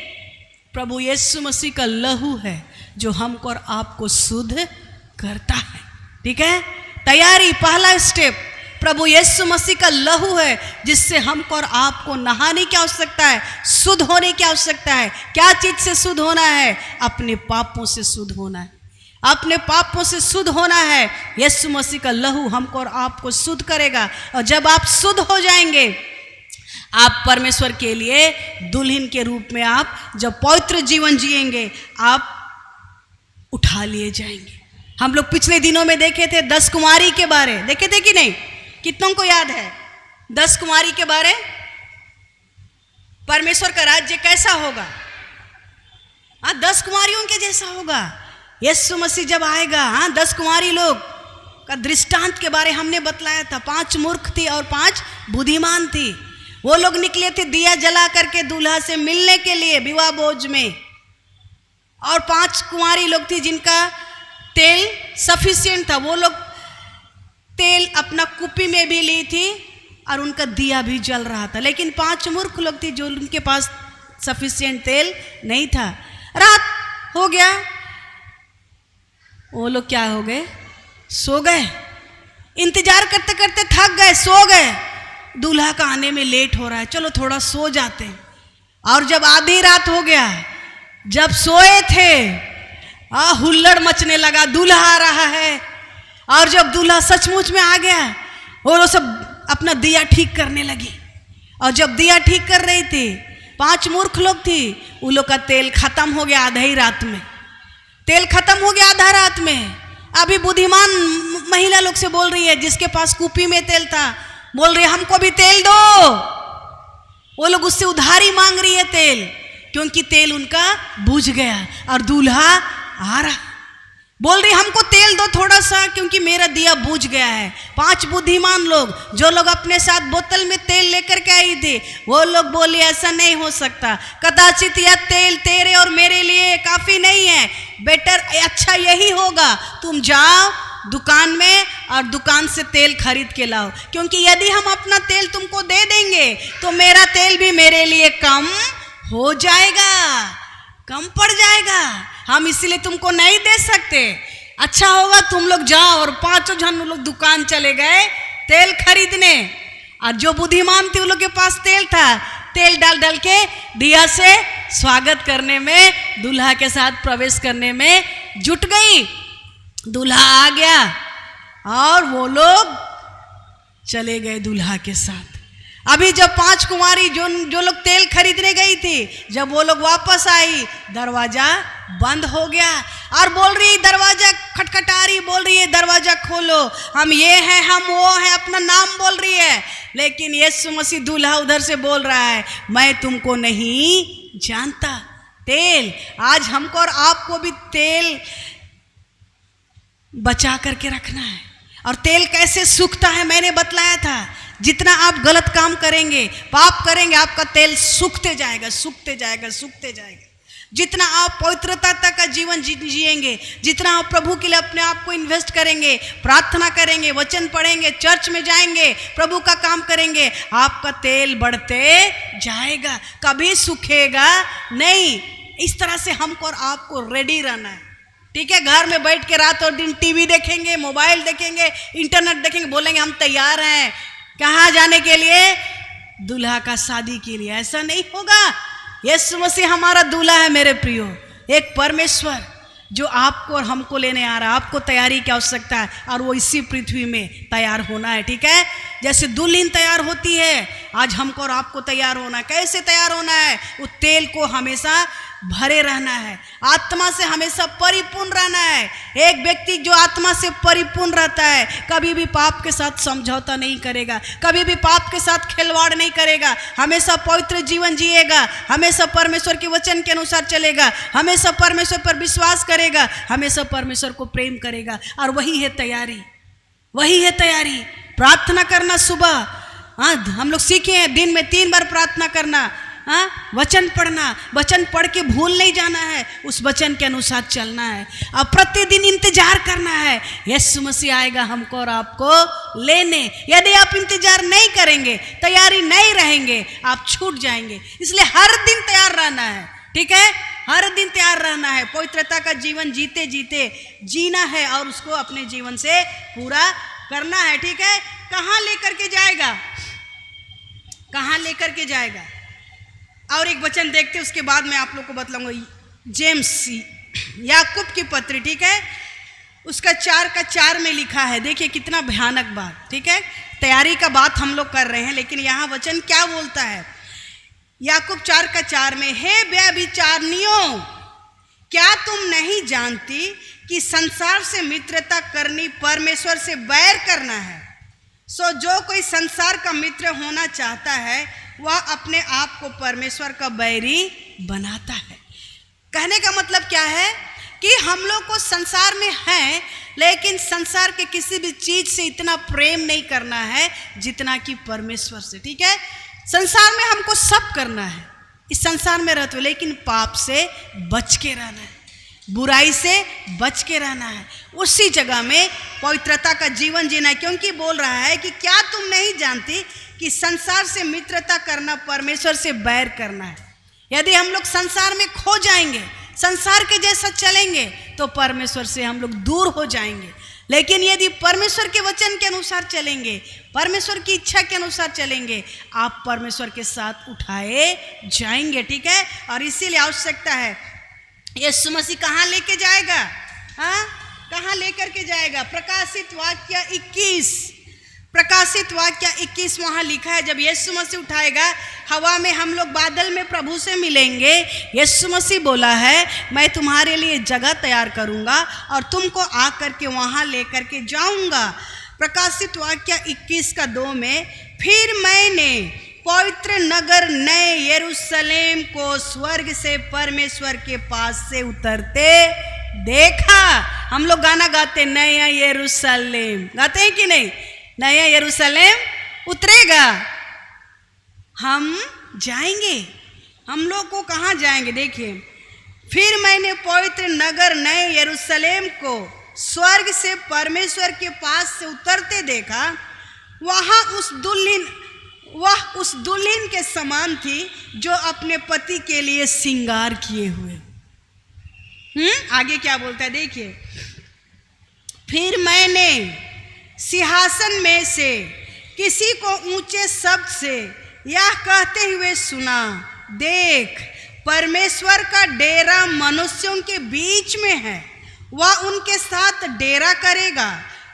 प्रभु यीशु मसीह का लहू है जो हमको और आपको शुद्ध करता है, ठीक है? तैयारी, पहला स्टेप प्रभु यीशु मसीह का लहू है, जिससे हमको और आपको नहाने की आवश्यकता है, शुद्ध होने की आवश्यकता है। क्या चीज से शुद्ध होना है? अपने पापों से शुद्ध होना है, अपने पापों से शुद्ध होना है। यीशु मसीह का लहू हमको और आपको शुद्ध करेगा, और जब आप शुद्ध हो जाएंगे, आप परमेश्वर के लिए दुल्हन के रूप में आप जब पवित्र जीवन जिएंगे, आप उठा लिए जाएंगे। हम लोग पिछले दिनों में देखे थे 10 कुमारी के बारे, देखे थे कि नहीं? कितनों को याद है 10 कुमारी के बारे? परमेश्वर का राज्य कैसा होगा? 10 कुमारियों के जैसा होगा। यीशु मसीह जब आएगा, 10 कुमारी लोग का दृष्टांत के बारे हमने बतलाया था। 5 मूर्ख थी और 5 बुद्धिमान थी। वो लोग निकले थे दिया जला करके दूल्हा से मिलने के लिए विवाह भोज में, और 5 कुंवारी लोग थी जिनका तेल सफिशिएंट था। वो लोग तेल अपना कुप्पी में भी ली थी और उनका दिया भी जल रहा था। लेकिन 5 मूर्ख लोग थी जो उनके पास सफिशिएंट तेल नहीं था। रात हो गया, वो लोग क्या हो गए, सो गए। इंतजार करते करते थक गए, सो गए। दूल्हा का आने में लेट हो रहा है, चलो थोड़ा सो जाते हैं। और जब आधी रात हो गया, जब सोए थे, हुल्लड़ मचने लगा, दूल्हा आ रहा है। और जब दूल्हा सचमुच में आ गया, वो लोग सब अपना दिया ठीक करने लगी। और जब दिया ठीक कर रही थी, 5 मूर्ख लोग थी, उन लोग का तेल खत्म हो गया आधा ही रात में। तेल खत्म हो गया आधा रात में। अभी बुद्धिमान महिला लोग से बोल रही है, जिसके पास कुप्पी में तेल था, बोल रही है हमको भी तेल दो। वो लोग उससे उधारी मांग रही है तेल, क्योंकि तेल उनका बुझ गया। और दूल्हा आ रहा, बोल रही हमको तेल दो थोड़ा सा, क्योंकि मेरा दिया बुझ गया है। 5 बुद्धिमान लोग जो लोग अपने साथ बोतल में तेल लेकर के आई थे, वो लोग बोले ऐसा नहीं हो सकता, कदाचित यह तेल तेरे और मेरे लिए काफी नहीं है। बेटर अच्छा यही होगा, तुम जाओ दुकान में और दुकान से तेल खरीद के लाओ, क्योंकि यदि हम अपना तेल तुमको दे देंगे तो मेरा तेल भी मेरे लिए कम हो जाएगा, कम पड़ जाएगा। हम इसलिए तुमको नहीं दे सकते। अच्छा होगा तुम लोग जाओ। और 5 जन लोग दुकान चले गए तेल खरीदने। और जो बुद्धिमान थे उन लोग के पास तेल था, तेल डाल डाल के दिया से स्वागत करने में, दूल्हा के साथ प्रवेश करने में जुट गई। दूल्हा आ गया और वो लोग चले गए दूल्हा के साथ। अभी जब 5 कुंवारी जो लोग तेल खरीदने गई थी, जब वो लोग वापस आई, दरवाजा बंद हो गया। और बोल रही, दरवाजा खटखटा रही, बोल रही है दरवाजा खोलो, हम ये हैं, हम वो हैं, अपना नाम बोल रही है। लेकिन यीशु मसीह दूल्हा उधर से बोल रहा है, मैं तुमको नहीं जानता। तेल, आज हमको और आपको भी तेल बचा करके रखना है। और तेल कैसे सूखता है मैंने बतलाया था। जितना आप गलत काम करेंगे, पाप करेंगे, आपका तेल सूखते जाएगा, सूखते जाएगा, सूखते जाएगा। जितना आप पवित्रता तक का जीवन जिएंगे, जितना आप प्रभु के लिए अपने आप को इन्वेस्ट करेंगे, प्रार्थना करेंगे, वचन पढ़ेंगे, चर्च में जाएंगे, प्रभु का काम करेंगे, आपका तेल बढ़ते जाएगा, कभी सूखेगा नहीं। इस तरह से हमको और आपको रेडी रहना है, ठीक है। घर में बैठ के रात और दिन टीवी देखेंगे, मोबाइल देखेंगे, इंटरनेट देखेंगे, बोलेंगे हम तैयार हैं कहाँ जाने के लिए, दूल्हा का शादी के लिए। ऐसा नहीं होगा। यीशु मसीह हमारा दूल्हा है मेरे प्रियो, एक परमेश्वर जो आपको और हमको लेने आ रहा है। आपको तैयारी की आवश्यकता है और वो इसी पृथ्वी में तैयार होना है, ठीक है। जैसे दुल्हन तैयार होती है, आज हमको और आपको तैयार होना है। कैसे तैयार होना है? वो तेल को हमेशा भरे रहना है, आत्मा से हमेशा परिपूर्ण रहना है। एक व्यक्ति जो आत्मा से परिपूर्ण रहता है, कभी भी पाप के साथ समझौता नहीं करेगा, कभी भी पाप के साथ खिलवाड़ नहीं करेगा, हमेशा पवित्र जीवन जिएगा, हमेशा परमेश्वर के वचन के अनुसार चलेगा, हमेशा परमेश्वर पर विश्वास करेगा, हमेशा परमेश्वर को प्रेम करेगा। और वही है तैयारी, वही है तैयारी। प्रार्थना करना सुबह, हाँ हम लोग सीखे हैं दिन में 3 बार प्रार्थना करना, हाँ वचन पढ़ना, वचन पढ़ के भूल नहीं जाना है, उस वचन के अनुसार चलना है। अब प्रतिदिन इंतजार करना है, यीशु मसीह आएगा हमको और आपको लेने। यदि आप इंतजार नहीं करेंगे, तैयारी नहीं रहेंगे, आप छूट जाएंगे। इसलिए हर दिन तैयार रहना है, ठीक है, हर दिन तैयार रहना है। पवित्रता का जीवन जीते जीते जीना है और उसको अपने जीवन से पूरा करना है, ठीक है। कहाँ लेकर के जाएगा, कहाँ लेकर के जाएगा? और एक वचन देखते, उसके बाद मैं आप लोग को बतलाऊंगा। जेम्स याकूब की पत्री, ठीक है, उसका 4:4 में लिखा है। देखिए कितना भयानक बात, ठीक है। तैयारी का बात हम लोग कर रहे हैं, लेकिन यहाँ वचन क्या बोलता है? याकूब 4:4 में, हे व्यभिचारिणियों, क्या तुम नहीं जानती कि संसार से मित्रता करनी परमेश्वर से बैर करना है? सो जो कोई संसार का मित्र होना चाहता है, वह अपने आप को परमेश्वर का बैरी बनाता है। कहने का मतलब क्या है कि हम लोग को संसार में है, लेकिन संसार के किसी भी चीज से इतना प्रेम नहीं करना है जितना कि परमेश्वर से। ठीक है, संसार में हमको सब करना है, इस संसार में रहते हुए, लेकिन पाप से बच के रहना है, बुराई से बच के रहना है, उसी जगह में पवित्रता का जीवन जीना है। क्योंकि बोल रहा है कि क्या तुम नहीं जानती कि संसार से मित्रता करना परमेश्वर से बैर करना है। यदि हम लोग संसार में खो जाएंगे, संसार के जैसा चलेंगे, तो परमेश्वर से हम लोग दूर हो जाएंगे। लेकिन यदि परमेश्वर के वचन के अनुसार चलेंगे, परमेश्वर की इच्छा के अनुसार चलेंगे, आप परमेश्वर के साथ उठाए जाएंगे। ठीक है, और इसीलिए आवश्यकता है, यीशु मसीह कहाँ लेके जाएगा? हाँ, कहाँ लेकर के जाएगा? प्रकाशित वाक्य 21 वहाँ लिखा है, जब यीशु मसीह उठाएगा, हवा में हम लोग बादल में प्रभु से मिलेंगे। यीशु मसीह बोला है, मैं तुम्हारे लिए जगह तैयार करूँगा और तुमको आकर के वहाँ लेकर के जाऊँगा। प्रकाशित वाक्य 21:2 में, फिर मैंने पवित्र नगर नए यरूशलेम को स्वर्ग से परमेश्वर के पास से उतरते देखा। हम लोग गाना गाते, नया यरूशलेम, गाते हैं कि नहीं? नया यरूशलेम उतरेगा, हम जाएंगे। हम लोग को कहाँ जाएंगे? देखिए, फिर मैंने पवित्र नगर नए यरूशलेम को स्वर्ग से परमेश्वर के पास से उतरते देखा। वहाँ वह उस दुल्हन के समान थी जो अपने पति के लिए श्रृंगार किए हुए। आगे क्या बोलता है देखिए, फिर मैंने सिंहासन में से किसी को ऊंचे शब्द से यह कहते हुए सुना, देख, परमेश्वर का डेरा मनुष्यों के बीच में है, वह उनके साथ डेरा करेगा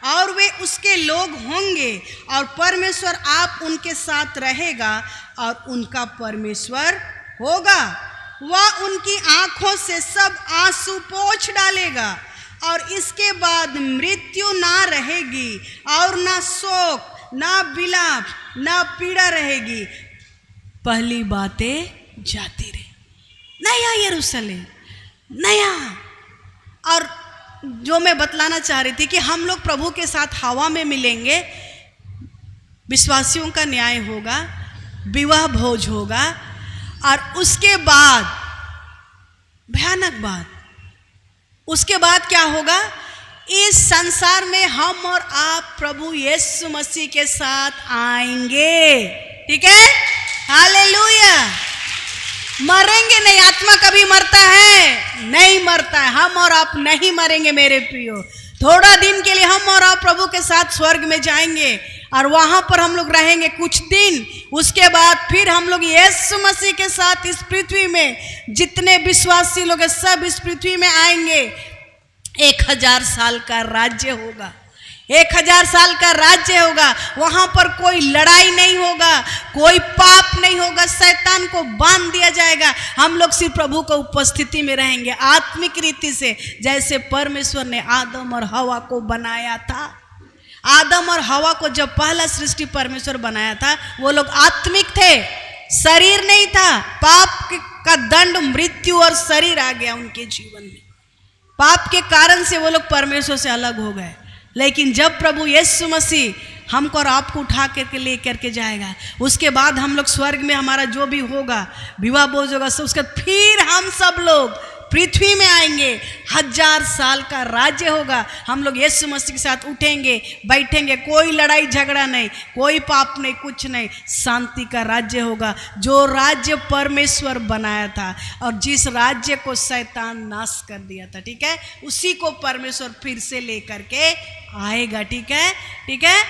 और वे उसके लोग होंगे, और परमेश्वर आप उनके साथ रहेगा और उनका परमेश्वर होगा। वह उनकी आंखों से सब आंसू पोंछ डालेगा, और इसके बाद मृत्यु ना रहेगी, और ना शोक, ना विलाप, ना पीड़ा रहेगी, पहली बातें जाती रही। नया यरूशलेम, नया। और जो मैं बतलाना चाह रही थी कि हम लोग प्रभु के साथ हवा में मिलेंगे, विश्वासियों का न्याय होगा, विवाह भोज होगा, और उसके बाद भयानक बात, उसके बाद क्या होगा? इस संसार में हम और आप प्रभु यीशु मसीह के साथ आएंगे। ठीक है, हालेलुया। मरेंगे नहीं, आत्मा कभी मरता है? नहीं मरता है। हम और आप नहीं मरेंगे मेरे प्रियो। थोड़ा दिन के लिए हम और आप प्रभु के साथ स्वर्ग में जाएंगे, और वहां पर हम लोग रहेंगे कुछ दिन। उसके बाद फिर हम लोग यीशु मसीह के साथ इस पृथ्वी में जितने विश्वासी लोग हैं सब इस पृथ्वी में आएंगे। 1000 साल का राज्य होगा, 1000 साल का राज्य होगा। वहां पर कोई लड़ाई नहीं होगा, कोई पाप नहीं होगा, शैतान को बांध दिया जाएगा। हम लोग सिर्फ प्रभु को उपस्थिति में रहेंगे, आत्मिक रीति से, जैसे परमेश्वर ने आदम और हवा को बनाया था। आदम और हवा को जब पहला सृष्टि परमेश्वर बनाया था, वो लोग आत्मिक थे, शरीर नहीं था। पाप का दंड मृत्यु और शरीर आ गया उनके जीवन में। पाप के कारण से वो लोग परमेश्वर से अलग हो गए। लेकिन जब प्रभु यीशु मसीह हमको और आपको उठा करके ले करके जाएगा, उसके बाद हम लोग स्वर्ग में हमारा जो भी होगा, विवाह भोज होगा, उसके फिर हम सब लोग पृथ्वी में आएंगे। 1000 साल का राज्य होगा। हम लोग यीशु मसीह के साथ उठेंगे, बैठेंगे, कोई लड़ाई झगड़ा नहीं, कोई पाप नहीं, कुछ नहीं। शांति का राज्य होगा, जो राज्य परमेश्वर बनाया था और जिस राज्य को शैतान नाश कर दिया था। ठीक है, उसी को परमेश्वर फिर से लेकर के आएगा। ठीक है, ठीक है।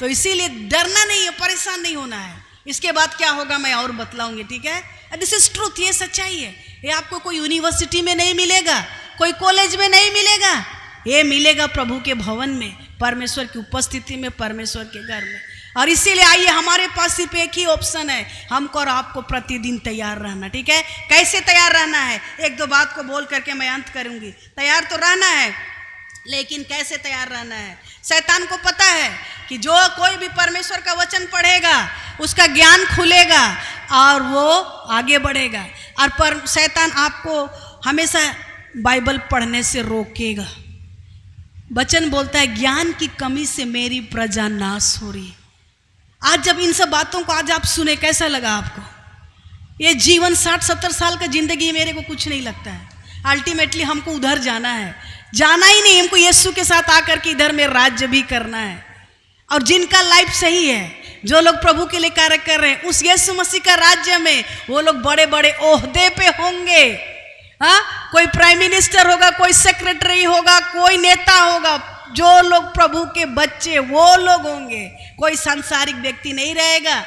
तो इसीलिए डरना नहीं है, परेशान नहीं होना है। इसके बाद क्या होगा मैं और बतलाऊंगी। ठीक है, दिस इज ट्रूथ, ये सच्चाई है। ये आपको कोई यूनिवर्सिटी में नहीं मिलेगा, कोई कॉलेज में नहीं मिलेगा, ये मिलेगा प्रभु के भवन में, परमेश्वर की उपस्थिति में, परमेश्वर के घर में। और इसीलिए आइए, हमारे पास सिर्फ एक ही ऑप्शन है, हमको और आपको प्रतिदिन तैयार रहना। ठीक है, कैसे तैयार रहना है? 1-2 बात को बोल करके मैं अंत करूंगी। तैयार तो रहना है, लेकिन कैसे तैयार रहना है? शैतान को पता है कि जो कोई भी परमेश्वर का वचन पढ़ेगा उसका ज्ञान खुलेगा और वो आगे बढ़ेगा। और पर शैतान आपको हमेशा बाइबल पढ़ने से रोकेगा। वचन बोलता है ज्ञान की कमी से मेरी प्रजा नाश हो रही है। आज जब इन सब बातों को आज आप सुने, कैसा लगा आपको? ये जीवन 60-70 साल का जिंदगी मेरे को कुछ नहीं लगता है। अल्टीमेटली हमको उधर जाना है, जाना ही नहीं, हमको यीशु के साथ आकर के इधर में राज्य भी करना है। और जिनका लाइफ सही है, जो लोग प्रभु के लिए कार्य कर रहे हैं, उस यीशु मसीह का राज्य में वो लोग बड़े बड़े ओहदे पे होंगे। हाँ, कोई प्राइम मिनिस्टर होगा, कोई सेक्रेटरी होगा, कोई नेता होगा। जो लोग प्रभु के बच्चे वो लोग होंगे, कोई सांसारिक व्यक्ति नहीं रहेगा।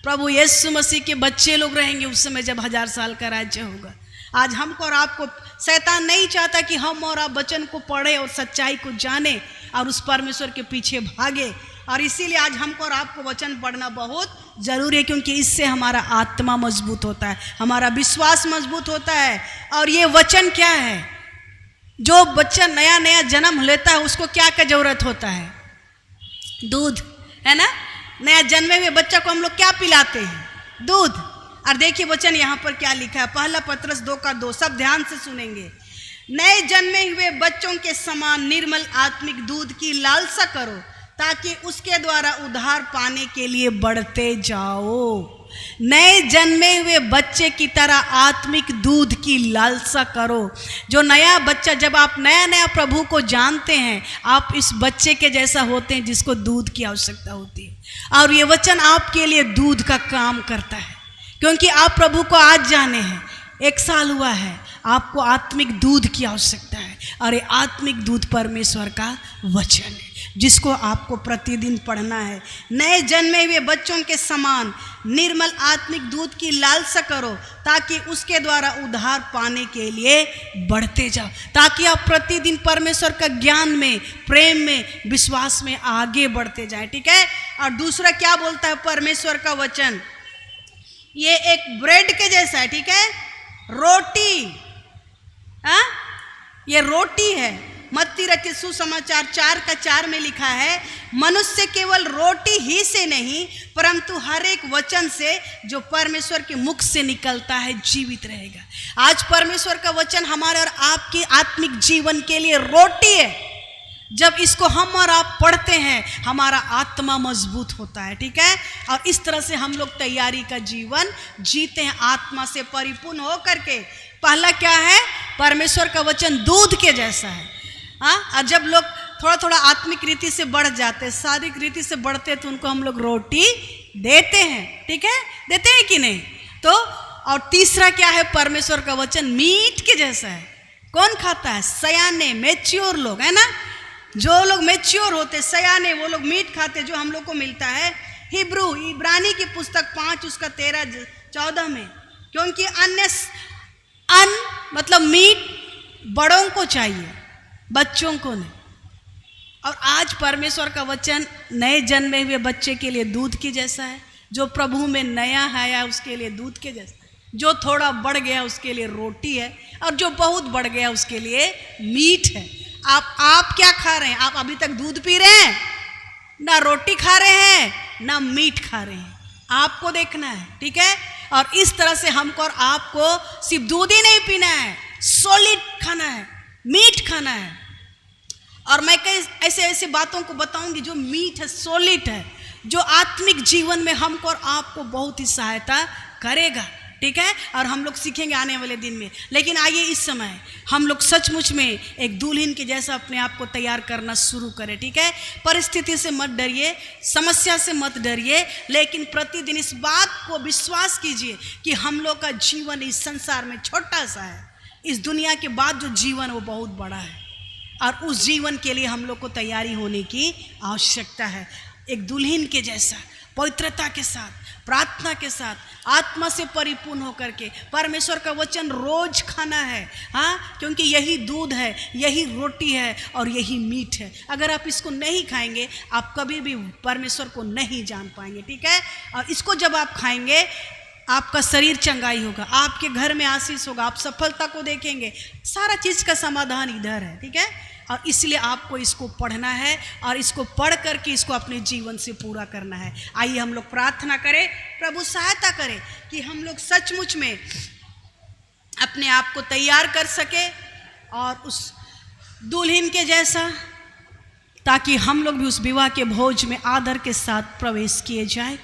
प्रभु यीशु मसीह के बच्चे लोग रहेंगे उस समय जब 1000 साल का राज्य होगा। आज हमको और आपको शैतान नहीं चाहता कि हम और आप वचन को पढ़े और सच्चाई को जाने और उस परमेश्वर के पीछे भागे। और इसीलिए आज हमको और आपको वचन पढ़ना बहुत जरूरी है, क्योंकि इससे हमारा आत्मा मजबूत होता है, हमारा विश्वास मजबूत होता है। और ये वचन क्या है? जो बच्चा नया नया जन्म लेता है उसको क्या क्या जरूरत होता है? दूध, है ना? नया जन्मे हुए बच्चा को हम लोग क्या पिलाते हैं? दूध। और देखिए वचन यहाँ पर क्या लिखा है, पहला पत्रस 2:2, सब ध्यान से सुनेंगे। नए जन्मे हुए बच्चों के समान निर्मल आत्मिक दूध की लालसा करो, ताकि उसके द्वारा उद्धार पाने के लिए बढ़ते जाओ। नए जन्मे हुए बच्चे की तरह आत्मिक दूध की लालसा करो। जो नया बच्चा, जब आप नया नया प्रभु को जानते हैं, आप इस बच्चे के जैसा होते हैं जिसको दूध की आवश्यकता होती है। और ये वचन आपके लिए दूध का काम करता है, क्योंकि आप प्रभु को आज जाने हैं, 1 साल हुआ है, आपको आत्मिक दूध की आवश्यकता है। और ये आत्मिक दूध परमेश्वर का वचन है, जिसको आपको प्रतिदिन पढ़ना है। नए जन्मे हुए बच्चों के समान निर्मल आत्मिक दूध की लालसा करो, ताकि उसके द्वारा उद्धार पाने के लिए बढ़ते जाओ, ताकि आप प्रतिदिन परमेश्वर का ज्ञान में, प्रेम में, विश्वास में आगे बढ़ते जाएं। ठीक है? और दूसरा क्या बोलता है परमेश्वर का वचन? ये एक ब्रेड के जैसा है। ठीक है? रोटी, हाँ, ये रोटी है। मत्ती रचित सुसमाचार 4:4 में लिखा है, मनुष्य केवल रोटी ही से नहीं, परंतु हर एक वचन से जो परमेश्वर के मुख से निकलता है जीवित रहेगा। आज परमेश्वर का वचन हमारे और आपके आत्मिक जीवन के लिए रोटी है। जब इसको हम और आप पढ़ते हैं, हमारा आत्मा मजबूत होता है। ठीक है? और इस तरह से हम लोग तैयारी का जीवन जीते हैं, आत्मा से परिपूर्ण हो करके। पहला क्या है? परमेश्वर का वचन दूध के जैसा है। हाँ, और जब लोग थोड़ा थोड़ा आत्मिक रीति से बढ़ जाते हैं, शारीरिक रीति से बढ़ते हैं, तो उनको हम लोग रोटी देते हैं। ठीक है? देते हैं कि नहीं? तो और तीसरा क्या है? परमेश्वर का वचन मीट के जैसा है। कौन खाता है? सयाने, मैच्योर लोग, है ना? जो लोग मैच्योर होते, सयाने, वो लोग मीट खाते, जो हम लोग को मिलता है हिब्रू, इब्रानी की पुस्तक 5:13-14 में। क्योंकि अन्न मतलब मीट बड़ों को चाहिए, बच्चों को नहीं। और आज परमेश्वर का वचन नए जन्मे हुए बच्चे के लिए दूध की जैसा है, जो प्रभु में नया आया उसके लिए दूध के जैसा, जो थोड़ा बढ़ गया उसके लिए रोटी है, और जो बहुत बढ़ गया उसके लिए मीट है। आप क्या खा रहे हैं? आप अभी तक दूध पी रहे हैं, ना रोटी खा रहे हैं, ना मीट खा रहे हैं। आपको देखना है। ठीक है? और इस तरह से हमको और आपको सिर्फ दूध ही नहीं पीना है, सॉलिड खाना है, मीट खाना है। और मैं कई ऐसे बातों को बताऊंगी जो मीट है, सॉलिड है, जो आत्मिक जीवन में हमको और आपको बहुत ही सहायता करेगा। ठीक है? और हम लोग सीखेंगे आने वाले दिन में। लेकिन आइए इस समय हम लोग सचमुच में एक दुल्हन के जैसा अपने आप को तैयार करना शुरू करें। ठीक है? परिस्थिति से मत डरिए, समस्या से मत डरिए, लेकिन प्रतिदिन इस बात को विश्वास कीजिए कि हम लोग का जीवन इस संसार में छोटा सा है। इस दुनिया के बाद जो जीवन वो बहुत बड़ा है, और उस जीवन के लिए हम लोग को तैयारी होने की आवश्यकता है। एक दुल्हन के जैसा पवित्रता के साथ, प्रार्थना के साथ, आत्मा से परिपूर्ण होकर के परमेश्वर का वचन रोज खाना है। हाँ, क्योंकि यही दूध है, यही रोटी है और यही मीट है। अगर आप इसको नहीं खाएंगे, आप कभी भी परमेश्वर को नहीं जान पाएंगे। ठीक है? और इसको जब आप खाएंगे, आपका शरीर चंगाई होगा, आपके घर में आशीष होगा, आप सफलता को देखेंगे। सारा चीज़ का समाधान इधर है। ठीक है? और इसलिए आपको इसको पढ़ना है और इसको पढ़ करके इसको अपने जीवन से पूरा करना है। आइए हम लोग प्रार्थना करें, प्रभु सहायता करे कि हम लोग सचमुच में अपने आप को तैयार कर सके और उस दुल्हन के जैसा, ताकि हम लोग भी उस विवाह के भोज में आदर के साथ प्रवेश किए जाए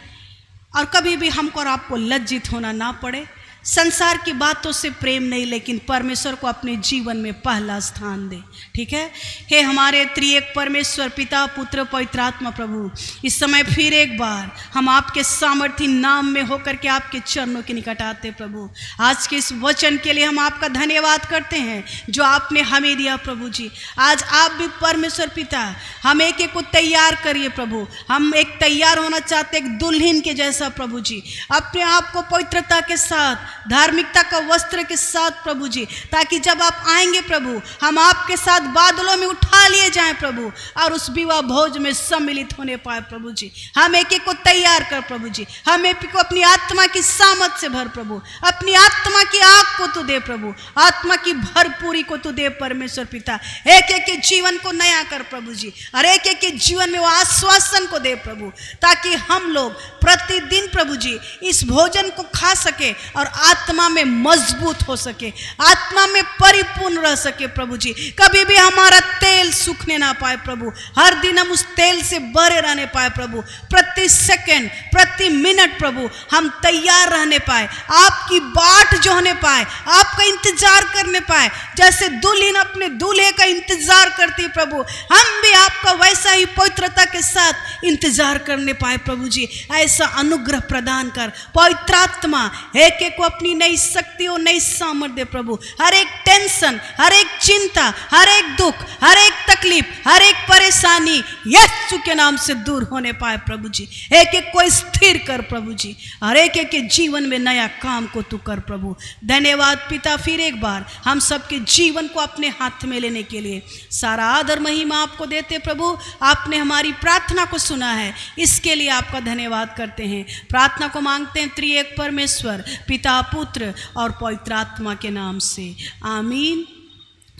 और कभी भी हमको और आपको लज्जित होना ना पड़े। संसार की बातों से प्रेम नहीं, लेकिन परमेश्वर को अपने जीवन में पहला स्थान दे। ठीक है। हे हमारे त्रिएक परमेश्वर पिता पुत्र पवित्र आत्मा प्रभु, इस समय फिर एक बार हम आपके सामर्थी नाम में होकर के आपके चरणों के निकट आते प्रभु। आज के इस वचन के लिए हम आपका धन्यवाद करते हैं जो आपने हमें दिया प्रभु जी। आज आप भी परमेश्वर पिता हम एक एक को तैयार करिए प्रभु। हम एक तैयार होना चाहते एक दुल्हन के जैसा प्रभु जी, अपने आप को पवित्रता के साथ, धार्मिकता का वस्त्र के साथ प्रभु जी, ताकि जब आप आएंगे प्रभु हम आपके साथ बादलों में उठा लिए जाएं प्रभु और उस विवाह भोज में सम्मिलित होने पाए प्रभु जी। हम एक एक को तैयार कर प्रभु जी। हम एक एक को अपनी आत्मा की सामर्थ से भर प्रभु, अपनी आत्मा की आग को तू दे प्रभु, आत्मा की भरपूरी को तू दे परमेश्वर पिता। एक एक के जीवन को नया कर प्रभु जी, और एक एक के जीवन में वो आश्वासन को दे प्रभु, ताकि हम लोग प्रतिदिन प्रभु जी इस भोजन को खा सके और आत्मा में मजबूत हो सके, आत्मा में परिपूर्ण रह सके प्रभु जी। कभी भी हमारा तेल सूखने ना पाए प्रभु, हर दिन हम उस तेल से भरे रहने पाए प्रभु। प्रति सेकंड प्रति मिनट प्रभु हम तैयार रहने पाए, आपकी बाट जोहने पाए, आपका इंतजार करने पाए। जैसे दुल्हन अपने दूल्हे का इंतजार करती प्रभु, हम भी आपका वैसा ही पवित्रता के साथ इंतजार करने पाए प्रभु जी। ऐसा अनुग्रह प्रदान कर पवित्र आत्मा, एक एक को अपनी नई शक्ति और नई सामर्थ्य दे प्रभु। हर एक टेंशन, हर एक चिंता, हर एक दुख, हर एक तकलीफ, हर एक परेशानी यीशु के नाम से दूर होने पाए प्रभु जी। एक एक को स्थिर कर प्रभु जी, और एक एक के जीवन में नया काम को तू कर प्रभु। धन्यवाद पिता, फिर एक बार हम सबके जीवन को अपने हाथ में लेने के लिए सारा आदर महिमा आपको देते प्रभु। आपने हमारी प्रार्थना को सुना है, इसके लिए आपका धन्यवाद करते हैं। प्रार्थना को मांगते हैं त्रिएक परमेश्वर पिता पुत्र और पवित्र आत्मा के नाम से, आमीन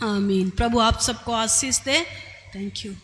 आमीन। प्रभु आप सबको आशीष दे। Thank you.